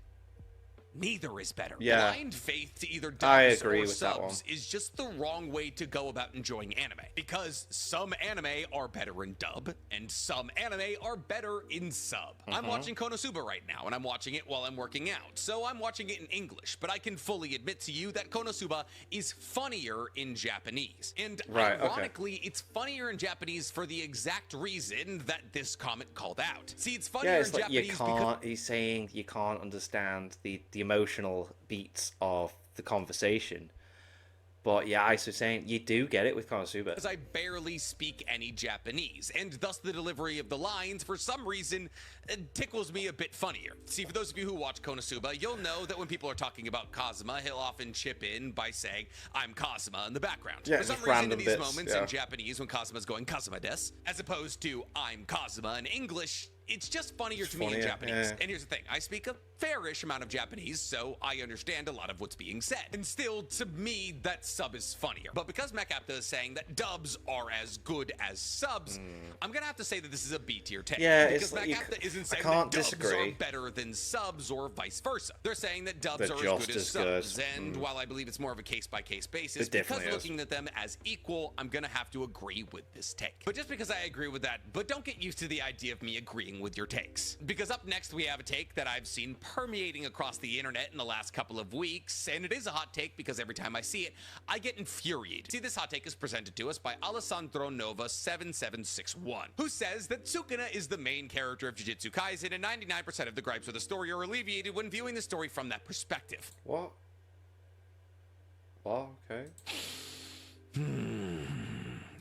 neither is better. Yeah. Blind faith to either I dubs agree or with that one. subs is just the wrong way to go about enjoying anime. Because some anime are better in dub, and some anime are better in sub. I'm watching Konosuba right now, and I'm watching it while I'm working out. So I'm watching it in English, but I can fully admit to you that Konosuba is funnier in Japanese. And ironically, it's funnier in Japanese for the exact reason that this comment called out. See, it's funnier Yeah, in it's like Japanese you can't. He's saying you can't understand the emotional beats of the conversation. But yeah, I was saying you do get it with Konosuba. because I barely speak any Japanese, and thus the delivery of the lines, for some reason, tickles me a bit funnier. See, for those of you who watch Konosuba, you'll know that when people are talking about Kazuma, he'll often chip in by saying, "I'm Kazuma" in the background. Yeah, for some just reason, random in these bits, moments yeah. in Japanese, when Kazuma's going "Kazuma des," as opposed to "I'm Kazuma" in English, it's just funnier to me in funnier, Japanese. yeah. And here's the thing, I speak a fairish amount of Japanese, so I understand a lot of what's being said. And still, to me, that sub is funnier. But because MacApta is saying that dubs are as good as subs, I'm gonna have to say that this is a B tier take. Yeah, because it's like MacApta isn't saying can't that dubs disagree. are better than subs or vice versa. They're saying that dubs They're are as just good as as good. subs. And while I believe it's more of a case-by-case basis, It because definitely is. looking at them as equal, I'm gonna have to agree with this take. But just because I agree with that, but don't get used to the idea of me agreeing with your takes. Because up next we have a take that I've seen permeating across the internet in the last couple of weeks, and it is a hot take because every time I see it, I get infuriated. See, this hot take is presented to us by Alessandro Nova 7761, who says that Sukuna is the main character of Jujutsu Kaisen, and 99% of the gripes of the story are alleviated when viewing the story from that perspective. What? What? Okay.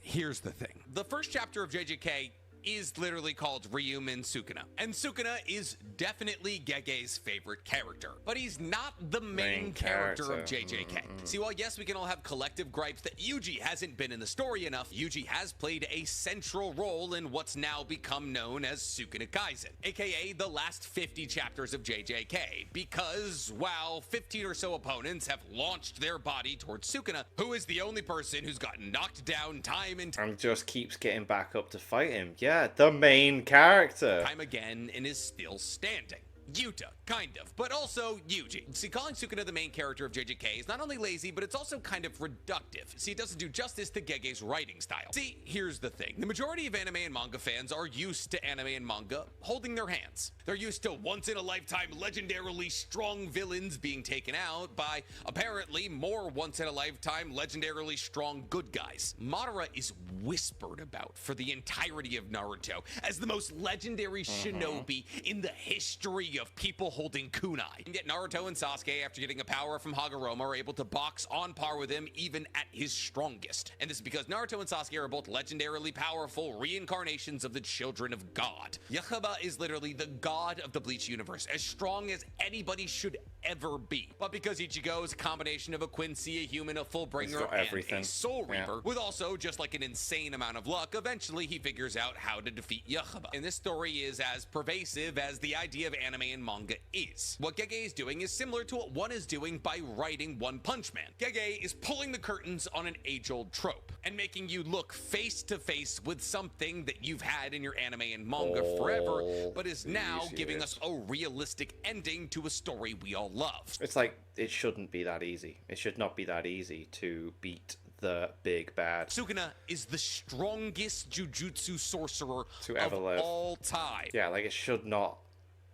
Here's the thing. The first chapter of JJK is literally called Ryumin Sukuna. And Sukuna is definitely Gege's favorite character. But he's not the main character of JJK. See, while yes, we can all have collective gripes that Yuji hasn't been in the story enough, Yuji has played a central role in what's now become known as Sukuna Kaisen, aka the last 50 chapters of JJK, because while 15 or so opponents have launched their body towards Sukuna, who is the only person who's gotten knocked down time and And just keeps getting back up to fight him. Yeah, the main character. time again and is still standing. Yuta, kind of, but also Yuji. See, calling Sukuna the main character of JJK is not only lazy, but it's also kind of reductive. See, it doesn't do justice to Gege's writing style. See, here's the thing. The majority of anime and manga fans are used to anime and manga holding their hands. They're used to once-in-a-lifetime legendarily strong villains being taken out by apparently more once-in-a-lifetime legendarily strong good guys. Madara is whispered about for the entirety of Naruto as the most legendary shinobi in the history of people holding kunai. And yet Naruto and Sasuke, after getting a power from Hagoromo, are able to box on par with him even at his strongest. And this is because Naruto and Sasuke are both legendarily powerful reincarnations of the children of God. Yakuba is literally the god of the Bleach universe, as strong as anybody should ever be. But because Ichigo is a combination of a Quincy, a human, a Fullbringer, got and everything. a Soul Yeah. Reaper, with also just like an insane amount of luck, eventually he figures out how to defeat Yakuba. And this story is as pervasive as the idea of anime and manga is. What Gege is doing is similar to what one is doing by writing One Punch Man. Gege is pulling the curtains on an age-old trope and making you look face to face with something that you've had in your anime and manga forever, but is now giving us a realistic ending to a story we all love. It's like, it shouldn't be that easy. It should not be that easy to beat the big bad. Sukuna is the strongest jujutsu sorcerer To ever of live. all time. Yeah, like, it should not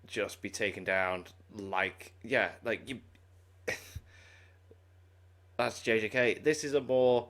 just be taken down like, yeah, like, you... That's JJK. This is a more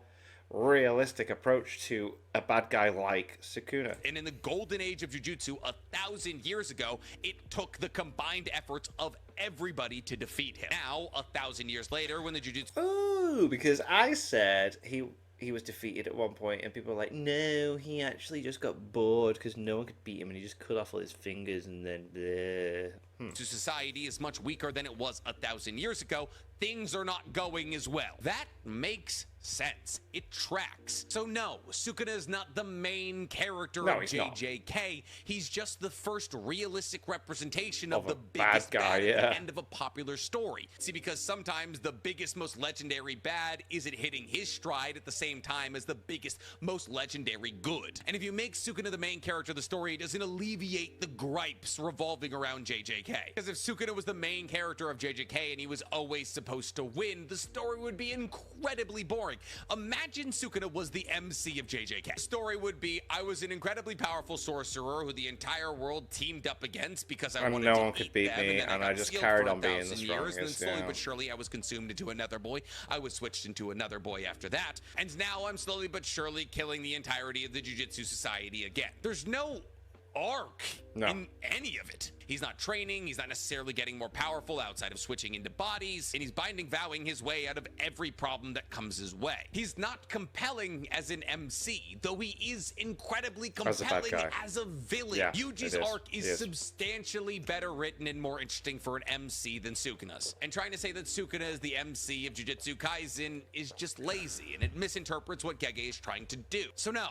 realistic approach to a bad guy like Sukuna. And in the golden age of Jujutsu 1,000 years ago, it took the combined efforts of everybody to defeat him. Now, 1,000 years later, when the Jujutsu Ooh, because I said he was defeated at one point, and people were like, no, he actually just got bored because no one could beat him, and he just cut off all his fingers, and then... society is much weaker than it was 1,000 years ago, things are not going as well. That makes sense. It tracks. So no, Sukuna is not the main character No, of he's not. JJK. He's just the first realistic representation Of of a the bad biggest guy, bad at yeah. the end of a popular story. See, because sometimes the biggest, most legendary bad isn't hitting his stride at the same time as the biggest, most legendary good. And if you make Sukuna the main character of the story, it doesn't alleviate the gripes revolving around JJK. JJK. Because if Sukuna was the main character of JJK and he was always supposed to win, the story would be incredibly boring. Imagine Sukuna was the MC of JJK. The story would be, I was an incredibly powerful sorcerer who the entire world teamed up against because I wanted no to one could beat them, me, and I just carried on being the strongest. And then slowly but surely I was consumed into another boy. I was switched into another boy after that, and now I'm slowly but surely killing the entirety of the Jujutsu Society again. There's no arc in any of it. He's not training, he's not necessarily getting more powerful outside of switching into bodies, and he's vowing his way out of every problem that comes his way. He's not compelling as an MC, though he is incredibly compelling as a villain. Yeah, Yuji's arc is substantially better written and more interesting for an MC than Sukuna's. And trying to say that Sukuna is the MC of Jujutsu Kaisen is just lazy, and it misinterprets what Gege is trying to do. So no,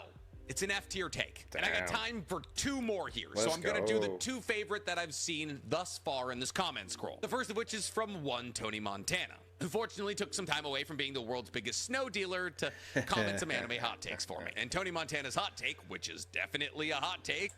it's an F tier take. Damn. And I got time for 2 more here. So I'm going to do the 2 favorite that I've seen thus far in this comment scroll. The first of which is from one Tony Montana, who fortunately took some time away from being the world's biggest snow dealer to comment some anime hot takes for me. And Tony Montana's hot take, which is definitely a hot take,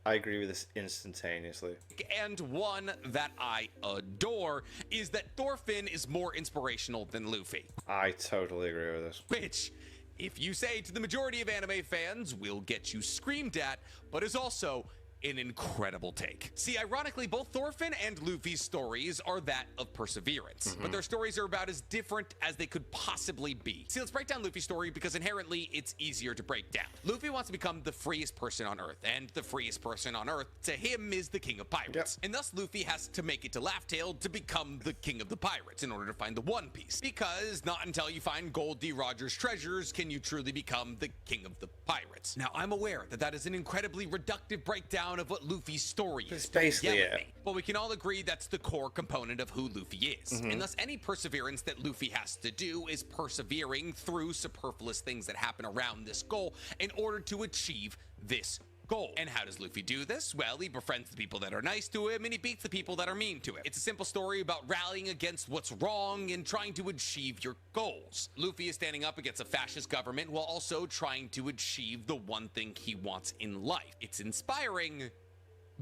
I agree with this instantaneously. and one that I adore, is that Thorfinn is more inspirational than Luffy. I totally agree with this. Which, if you say to the majority of anime fans, will get you screamed at, but is also an incredible take. See, ironically, both Thorfinn and Luffy's stories are that of perseverance, but their stories are about as different as they could possibly be. See, let's break down Luffy's story because inherently it's easier to break down. Luffy wants to become the freest person on Earth, and the freest person on Earth to him is the king of pirates. And thus Luffy has to make it to Laugh Tale to become the king of the pirates in order to find the One Piece. Because not until you find Gold D. Rogers' treasures can you truly become the king of the pirates. Now, I'm aware that that is an incredibly reductive breakdown of what Luffy's story is. It's basically it. But we can all agree that's the core component of who Luffy is. And thus any perseverance that Luffy has to do is persevering through superfluous things that happen around this goal in order to achieve this goal. And how does Luffy do this? Well, he befriends the people that are nice to him and he beats the people that are mean to him. It's a simple story about rallying against what's wrong and trying to achieve your goals. Luffy is standing up against a fascist government while also trying to achieve the one thing he wants in life. It's inspiring,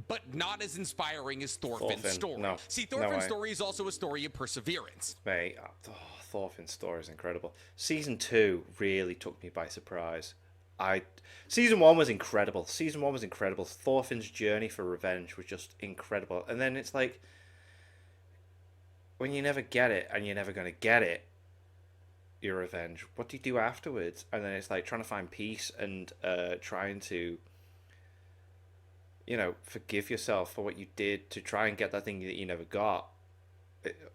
but not as inspiring as Thorfinn's story. No. See, Thorfinn's story is also a story of perseverance. Mate, Thorfinn's story is incredible. Season 2 really took me by surprise. Season 1 was incredible. Thorfinn's journey for revenge was just incredible. And then it's like, when you never get it, and you're never going to get it, your revenge, what do you do afterwards? And then it's like trying to find peace and trying to, forgive yourself for what you did to try and get that thing that you never got.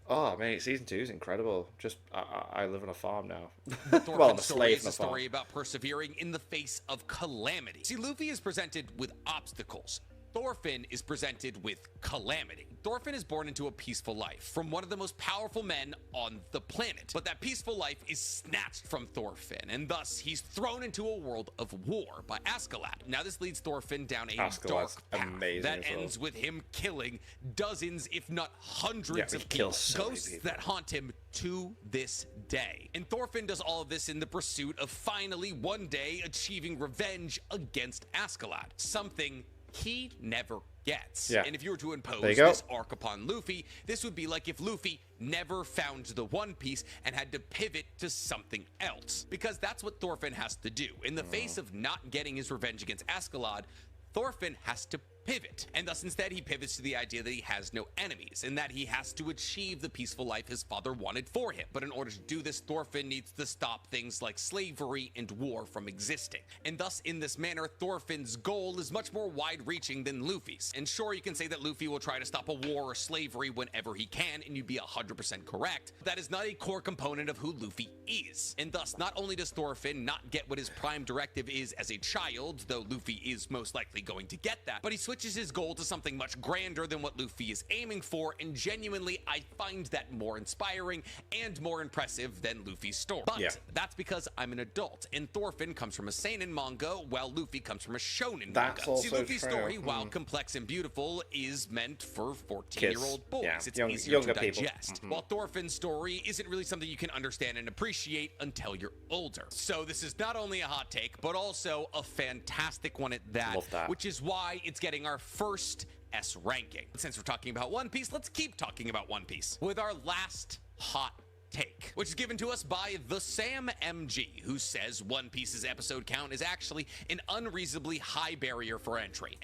Oh man, season 2 is incredible. Just I live on a farm now. Well, I'm a slave on a farm. Is a story about persevering in the face of calamity. See, Luffy is presented with obstacles. Thorfinn is presented with calamity. Thorfinn is born into a peaceful life from one of the most powerful men on the planet. But that peaceful life is snatched from Thorfinn, and thus he's thrown into a world of war by Askeladd. Now this leads Thorfinn down a dark path that ends with him killing dozens, if not hundreds of people, ghosts that haunt him to this day. And Thorfinn does all of this in the pursuit of finally one day achieving revenge against Askeladd, something he never gets. And if you were to impose this arc upon Luffy, this would be like if Luffy never found the One Piece and had to pivot to something else. Because that's what Thorfinn has to do. In the face of not getting his revenge against Askeladd, Thorfinn has to pivot, and thus instead he pivots to the idea that he has no enemies and that he has to achieve the peaceful life his father wanted for him. But in order to do this, Thorfinn needs to stop things like slavery and war from existing. And thus in this manner, Thorfinn's goal is much more wide-reaching than Luffy's. And sure, you can say that Luffy will try to stop a war or slavery whenever he can, and you'd be 100% correct. That is not a core component of who Luffy is. And thus not only does Thorfinn not get what his prime directive is as a child, though Luffy is most likely going to get that, but he switches his goal to something much grander than what Luffy is aiming for, and genuinely I find that more inspiring and more impressive than Luffy's story. But that's because I'm an adult, and Thorfinn comes from a seinen manga while Luffy comes from a shonen manga. See, Luffy's story, while complex and beautiful, is meant for 14-year-old boys. It's easier to digest. While Thorfinn's story isn't really something you can understand and appreciate until you're older. So this is not only a hot take, but also a fantastic one at that, which is why it's getting our first S ranking. Since we're talking about One Piece, let's keep talking about One Piece with our last hot take, which is given to us by the Sam MG, who says One Piece's episode count is actually an unreasonably high barrier for entry.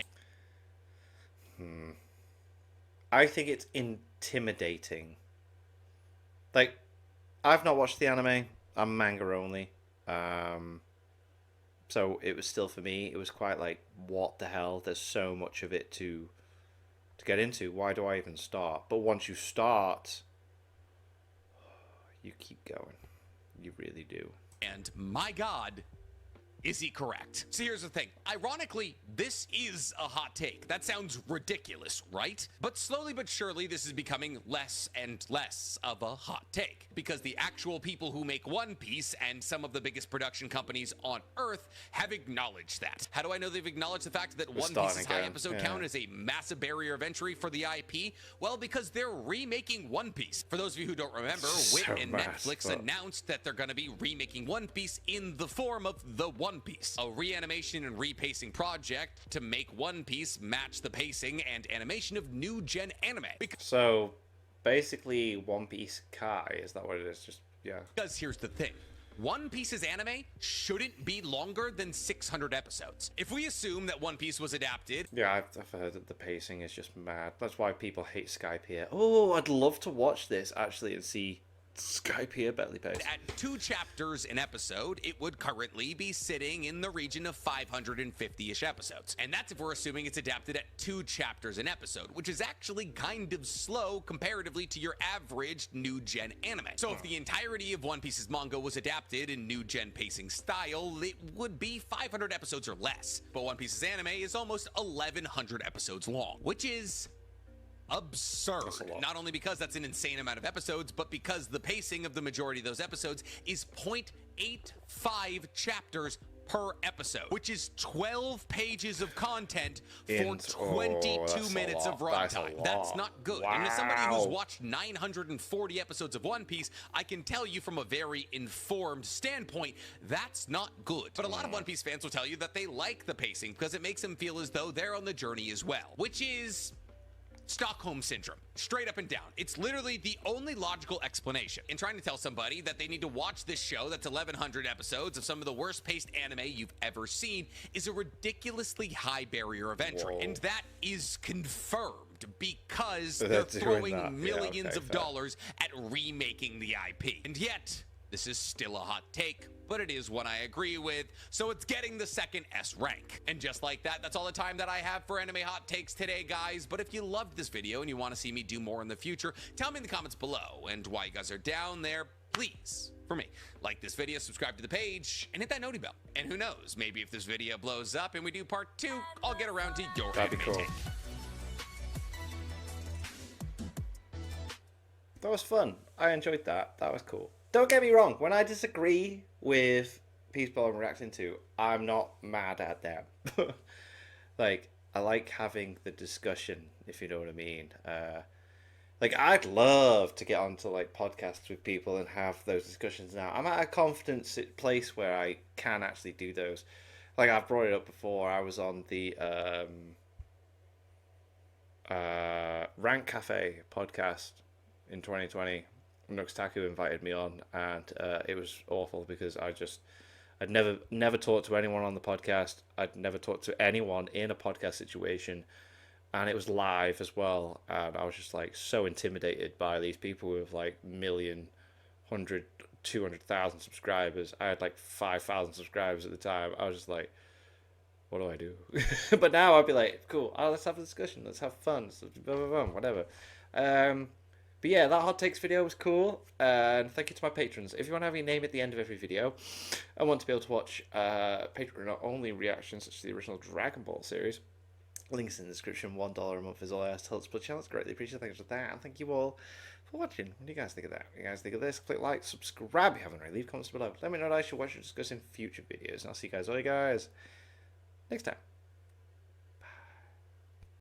I think it's intimidating. Like, I've not watched the anime. I'm manga only. So it was still, for me, it was quite like, what the hell? There's so much of it to get into. Why do I even start? But once you start, you keep going. You really do. And my God, is he correct? So here's the thing. Ironically, this is a hot take. That sounds ridiculous, right? But slowly but surely, this is becoming less and less of a hot take, because the actual people who make One Piece and some of the biggest production companies on Earth have acknowledged that. How do I know they've acknowledged the fact that One Piece's high episode count is a massive barrier of entry for the IP? Well, because they're remaking One Piece. For those of you who don't remember, Wit and Netflix announced that they're going to be remaking One Piece in the form of the One Piece, a reanimation and repacing project to make One Piece match the pacing and animation of new gen anime. So basically, One Piece Kai, is that what it is? Just, yeah. Because here's the thing. One Piece's anime shouldn't be longer than 600 episodes. If we assume that One Piece was adapted... Yeah, I've heard that the pacing is just mad. That's why people hate Skypiea. Oh, I'd love to watch this, actually, and see Skypiea belly pace. At 2 chapters an episode, it would currently be sitting in the region of 550-ish episodes. And that's if we're assuming it's adapted at 2 chapters an episode, which is actually kind of slow comparatively to your average new-gen anime. So if the entirety of One Piece's manga was adapted in new-gen pacing style, it would be 500 episodes or less. But One Piece's anime is almost 1,100 episodes long, which is absurd. Not only because that's an insane amount of episodes, but because the pacing of the majority of those episodes is 0.85 chapters per episode, which is 12 pages of content for 22 minutes of runtime. That's not good. Wow. And as somebody who's watched 940 episodes of One Piece, I can tell you from a very informed standpoint, that's not good. But a lot of One Piece fans will tell you that they like the pacing because it makes them feel as though they're on the journey as well, which is Stockholm Syndrome, straight up and down. It's literally the only logical explanation. In trying to tell somebody that they need to watch this show that's 1,100 episodes of some of the worst paced anime you've ever seen is a ridiculously high barrier of entry. Whoa. And that is confirmed because they're throwing millions of dollars at remaking the IP. And yet, this is still a hot take, but it is one I agree with, so it's getting the second S rank. And just like that, that's all the time that I have for anime hot takes today, guys. But if you loved this video and you want to see me do more in the future, tell me in the comments below. And while you guys are down there, please, for me, like this video, subscribe to the page, and hit that noti bell. And who knows, maybe if this video blows up and we do part 2, I'll get around to your anime take. That was fun. I enjoyed that. That was cool. Don't get me wrong, when I disagree with people I'm reacting to, I'm not mad at them. Like, I like having the discussion, if you know what I mean. Like, I'd love to get onto, like, podcasts with people and have those discussions now. I'm at a confident place where I can actually do those. Like, I've brought it up before. I was on the Rank Cafe podcast in 2020. Nuxtaku invited me on, and it was awful because I'd never talked to anyone on the podcast. I'd never talked to anyone in a podcast situation, and it was live as well. And I was just like so intimidated by these people with like 200,000 subscribers. I had like 5,000 subscribers at the time. I was just like, what do I do? But now I'd be like, cool, let's have a discussion, let's have fun, whatever. But yeah, that hot takes video was cool, and thank you to my patrons. If you want to have your name at the end of every video, I want to be able to watch Patreon-only reactions such as the original Dragon Ball series. Links in the description. $1 a month is all I ask to help split channels. Greatly appreciate it. Thanks for that, and thank you all for watching. What do you guys think of that? What do you guys think of this? Click like, subscribe if you haven't already. Leave comments below. Let me know what I should watch or discuss in future videos, and I'll see you guys next time.